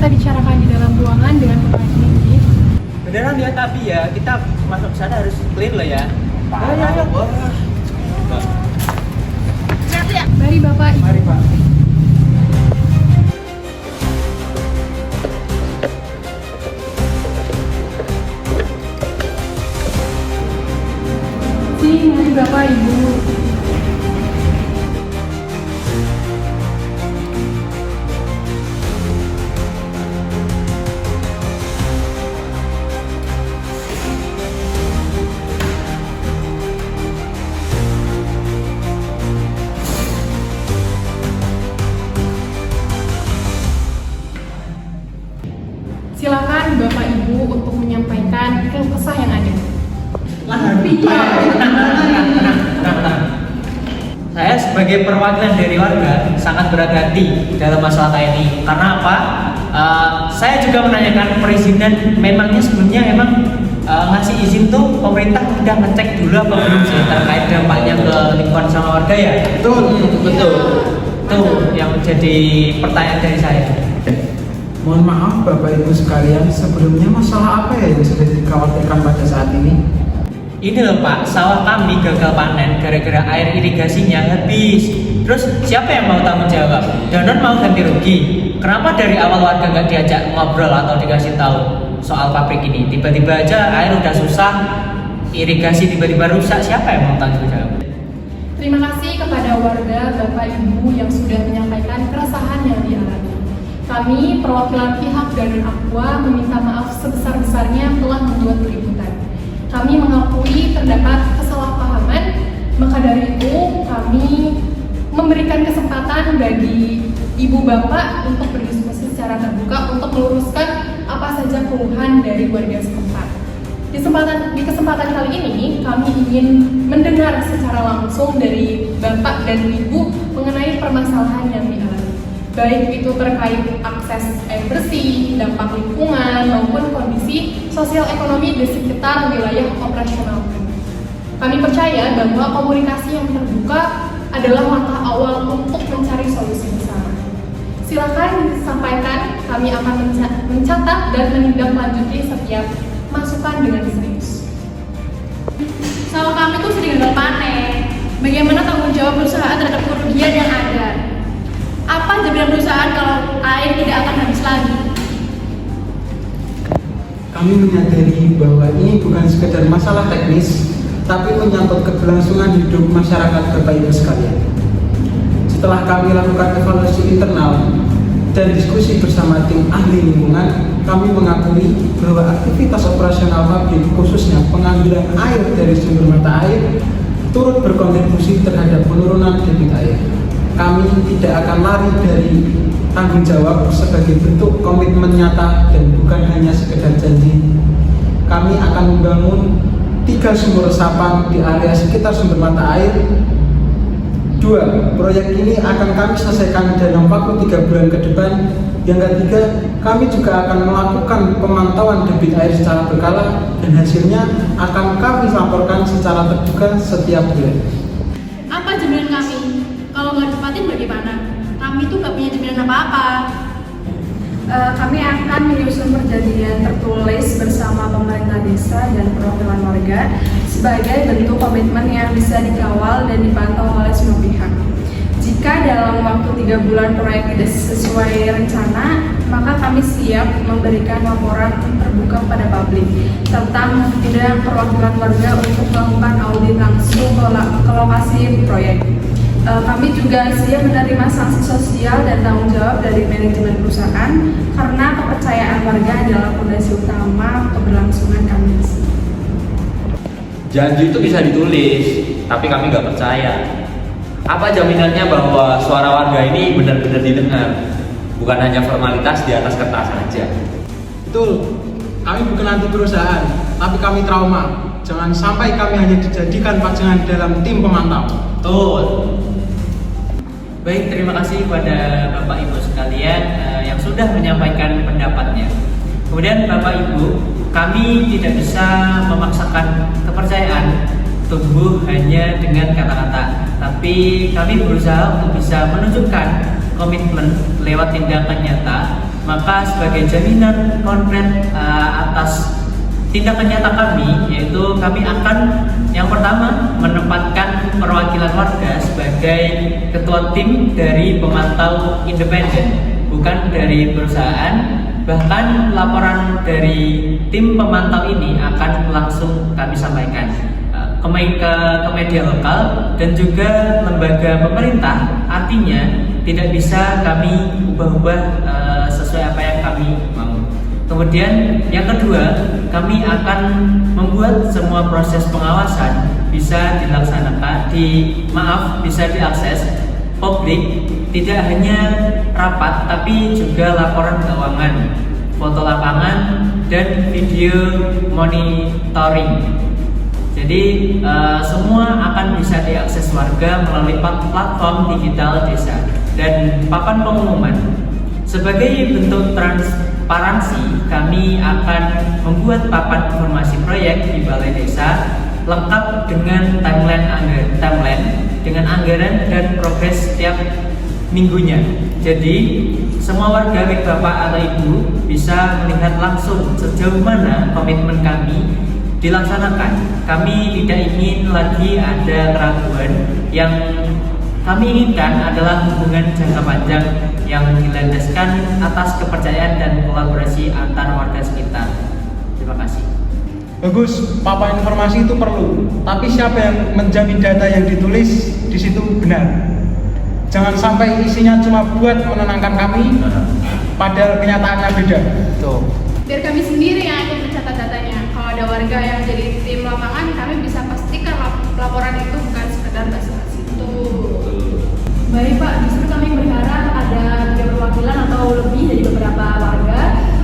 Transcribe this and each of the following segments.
kita bicarakan di dalam ruangan dengan kepala dingin. Beneran ya, tapi ya kita masuk ke sana harus clear lah ya. Ayo. Mari Bapak Ibu. Mari Pak. Mari Bapak Ibu. Silakan Bapak Ibu untuk menyampaikan keluh kesah yang ada. Tenang. Saya sebagai perwakilan dari warga sangat berat hati dalam masalah kayak ini. Karena apa? Saya juga menanyakan perizinan. Memangnya sebelumnya ngasih izin tuh pemerintah udah ngecek dulu apa belum sih terkait dampaknya ke lingkungan sama warga ya? Betul. Tuh yang menjadi pertanyaan dari saya. Mohon maaf Bapak Ibu sekalian, sebelumnya masalah apa ya yang sudah dikhawatirkan pada saat ini? Ini loh Pak, sawah kami gagal panen gara-gara air irigasinya habis. Terus siapa yang mau tanggung jawab? Danon mau ganti rugi. Kenapa dari awal warga nggak diajak ngobrol atau dikasih tahu soal pabrik ini? Tiba-tiba aja air udah susah, irigasi tiba-tiba rusak. Siapa yang mau tanggung jawab? Terima kasih kepada warga Bapak Ibu yang sudah menyampaikan keresahan yang dialami. Kami perwakilan pihak Danon Aqua meminta maaf sebesar-besarnya telah membuat keributan. Kami mengakui terdapat kesalahpahaman, maka dari itu kami memberikan kesempatan bagi Ibu Bapak untuk berdiskusi secara terbuka untuk meluruskan apa saja keluhan dari warga setempat. Di kesempatan kali ini kami ingin mendengar secara langsung dari Bapak dan Ibu mengenai permasalahan yang dialami, baik itu terkait akses air bersih, dampak lingkungan, maupun kondisi sosial ekonomi di sekitar wilayah operasional. Kami percaya bahwa komunikasi yang terbuka adalah langkah awal untuk mencari solusi bersama. Silakan sampaikan, kami akan mencatat dan menindaklanjuti setiap masukan dengan serius. Sawah kami tuh sering gagal panen. Bagaimana tanggung jawab perusahaan terhadap kerugian yang ada? Apa jaminan perusahaan kalau air tidak akan habis lagi? Kami menyadari bahwa ini bukan sekedar masalah teknis, tapi menyangkut keberlangsungan hidup masyarakat Bapak Ibu sekalian. Setelah kami lakukan evaluasi internal dan diskusi bersama tim ahli lingkungan, kami mengakui bahwa aktivitas operasional pabrik, khususnya pengambilan air dari sumber mata air, turut berkontribusi terhadap penurunan debit air. Kami tidak akan lari dari tanggung jawab sebagai bentuk komitmen nyata dan bukan hanya sekedar janji. Kami akan membangun 3 sumur resapan di area sekitar sumber mata air. 2. Proyek ini akan kami selesaikan dalam waktu 3 bulan ke depan. Yang ketiga, kami juga akan melakukan pemantauan debit air secara berkala dan hasilnya akan kami laporkan secara terbuka setiap bulan. Apa jaminan kami? Kalau nggak ditepatin bagaimana? Kami tuh nggak punya jaminan apa-apa. Kami akan menyusun perjanjian tertulis bersama pemerintah desa dan perwakilan warga sebagai bentuk komitmen yang bisa dikawal dan dipantau oleh semua pihak. Jika dalam waktu 3 bulan proyek tidak sesuai rencana, maka kami siap memberikan laporan terbuka pada publik serta mengundang perwakilan warga untuk melakukan audit langsung ke lokasi proyek. Kami juga siap menerima sanksi sosial dan tanggung jawab dari manajemen perusahaan karena kepercayaan warga adalah fondasi utama keberlangsungan kami. Janji itu bisa ditulis, tapi kami nggak percaya. Apa jaminannya bahwa suara warga ini benar-benar didengar, bukan hanya formalitas di atas kertas saja? Betul, kami bukan anti perusahaan, tapi kami trauma. Jangan sampai kami hanya dijadikan pajangan dalam tim pemantau. Betul. Baik, terima kasih kepada Bapak Ibu sekalian yang sudah menyampaikan pendapatnya. Kemudian Bapak Ibu, kami tidak bisa memaksakan kepercayaan tumbuh hanya dengan kata-kata, tapi kami berusaha untuk bisa menunjukkan komitmen lewat tindakan nyata Maka sebagai jaminan konkret atas tindakan nyata kami, yaitu kami akan yang pertama menempatkan perwakilan warga sebagai ketua tim dari pemantau independen, bukan dari perusahaan. Bahkan laporan dari tim pemantau ini akan langsung kami sampaikan ke media lokal dan juga lembaga pemerintah. Artinya tidak bisa kami ubah-ubah sesuai apa yang kami mau. Kemudian yang kedua, kami akan membuat semua proses pengawasan bisa bisa diakses publik, tidak hanya rapat tapi juga laporan keuangan, foto lapangan, dan video monitoring. Jadi semua akan bisa diakses warga melalui platform digital desa dan papan pengumuman. Sebagai bentuk transparansi, kami akan membuat papan informasi proyek di Balai Desa lengkap dengan timeline dengan anggaran dan progres setiap minggunya. Jadi semua warga, baik bapak atau ibu, bisa melihat langsung sejauh mana komitmen kami dilaksanakan. Kami tidak ingin lagi ada keraguan. Yang kami inginkan adalah hubungan jangka panjang yang dilandaskan atas kepercayaan dan kolaborasi antar warga sekitar. Terima kasih. Bagus, papan informasi itu perlu. Tapi siapa yang menjamin data yang ditulis di situ benar? Jangan sampai isinya cuma buat menenangkan kami, padahal kenyataannya beda. Tuh. Biar kami sendiri yang akan mencatat datanya. Kalau ada warga yang jadi tim lapangan, kami bisa pastikan laporan itu bukan sekedar basa-basi. Baik Pak, justru kami berharap ada 3 perwakilan atau lebih dari beberapa warga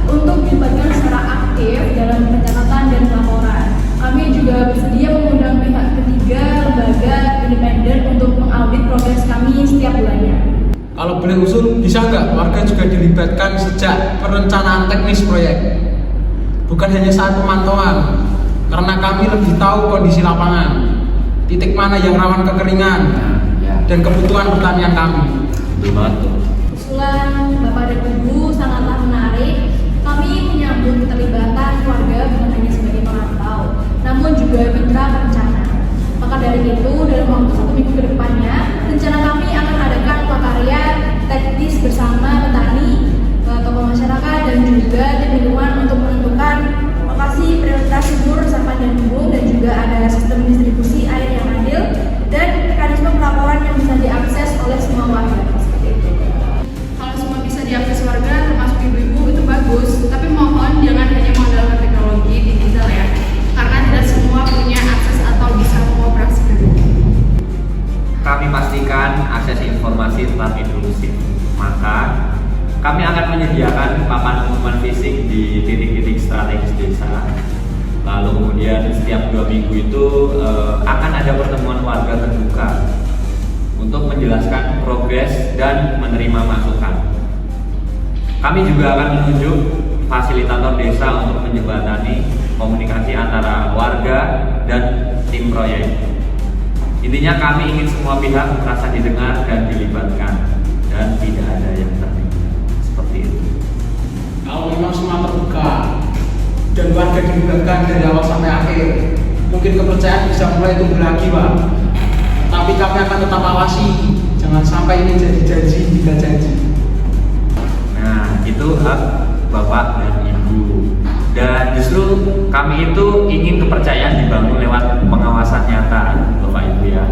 untuk dilibatkan secara aktif dalam pencatatan dan laporan. Kami juga bersedia mengundang pihak ketiga, lembaga independen untuk mengaudit progres kami setiap bulannya. Kalau boleh usul, bisa nggak warga juga dilibatkan sejak perencanaan teknis proyek? Bukan hanya saat pemantauan, karena kami lebih tahu kondisi lapangan, titik mana yang rawan kekeringan, dan kebutuhan pertanian kami. Usulan Bapak dan Ibu sangatlah menarik. Kami menyambut keterlibatan warga bukan hanya sebagai pemantau, namun juga mitra perencana. Maka dari itu, dalam waktu 1 minggu ke depannya, rencana kami akan adakan prakarya teknis bersama petani, tokoh masyarakat, dan juga tim lingkungan untuk menentukan lokasi prioritas sumur resapan dan embung, dan juga ada sistem distribusi air yang adil dan mekanisme pelaporan yang bisa diakses oleh semua warga. Seperti itu. Kalau semua bisa diakses warga, termasuk ibu-ibu, itu bagus. Tapi mohon jangan hanya mengandalkan teknologi digital ya, karena tidak semua punya akses atau bisa mengoperasikan. Kami pastikan akses informasi tetap inklusif. Maka kami akan menyediakan papan pengumuman fisik di titik-titik strategis desa. Lalu kemudian setiap 2 minggu itu akan ada pertemuan warga terbuka untuk menjelaskan progres dan menerima masukan. Kami juga akan menunjuk fasilitator desa untuk menjembatani komunikasi antara warga dan tim proyek. Intinya kami ingin semua pihak merasa didengar dan dilibatkan dan tidak ada yang tertinggal. Seperti itu. Kalau memang semua terbuka dan warga dilibatkan dari awal sampai akhir, mungkin kepercayaan bisa mulai tumbuh lagi, Pak. Tapi kami akan tetap awasi, jangan sampai ini jadi janji tidak janji. Nah, itu hak Bapak dan Ibu. Dan justru kami itu ingin kepercayaan dibangun lewat pengawasan nyata, Bapak Ibu ya.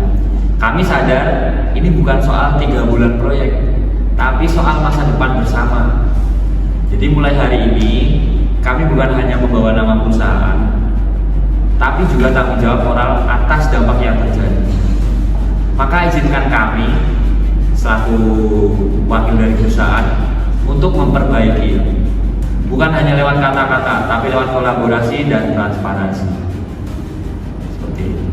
Kami sadar ini bukan soal 3 bulan proyek, tapi soal masa depan bersama. Jadi mulai hari ini kami bukan hanya membawa nama perusahaan, tapi juga tanggung jawab moral atas dampak yang terjadi. Maka izinkan kami selaku wakil dari perusahaan untuk memperbaiki, bukan hanya lewat kata-kata, tapi lewat kolaborasi dan transparansi. Seperti itu.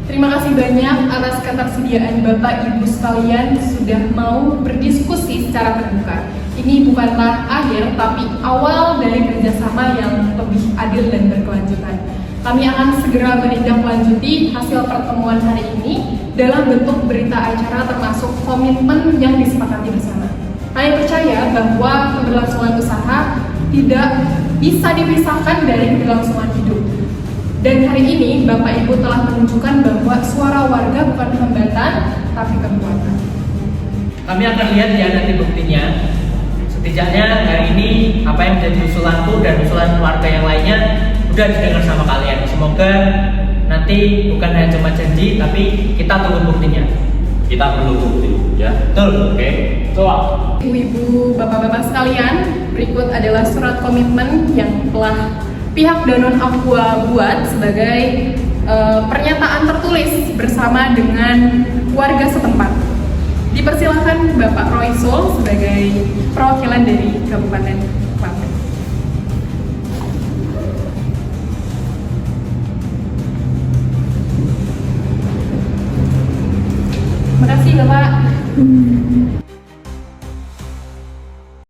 Terima kasih banyak atas ketersediaan Bapak Ibu sekalian sudah mau berdiskusi secara terbuka. Ini bukanlah akhir, tapi awal dari kerjasama yang lebih adil dan berkelanjutan. Kami akan segera menindaklanjuti hasil pertemuan hari ini dalam bentuk berita acara termasuk komitmen yang disepakati bersama. Kami percaya bahwa keberlangsungan usaha tidak bisa dipisahkan dari keberlangsungan hidup. Dan hari ini Bapak Ibu telah menunjukkan bahwa suara warga bukan hambatan, tapi kekuatan. Kami akan lihat ya nanti buktinya. Setidaknya hari ini apa yang menjadi usulanku dan usulan warga yang lainnya udah didengar sama kalian. Semoga nanti bukan hanya cuma janji, tapi kita tunggu buktinya. Kita perlu bukti, ya. Betul. Oke. Coba. Ibu-ibu, bapak-bapak sekalian, berikut adalah surat komitmen yang telah pihak Danone Aqua buat sebagai pernyataan tertulis bersama dengan warga setempat. Dipersilakan Bapak Roy Sol sebagai perwakilan dari Kabupaten Klaten. Terima kasih Bapak.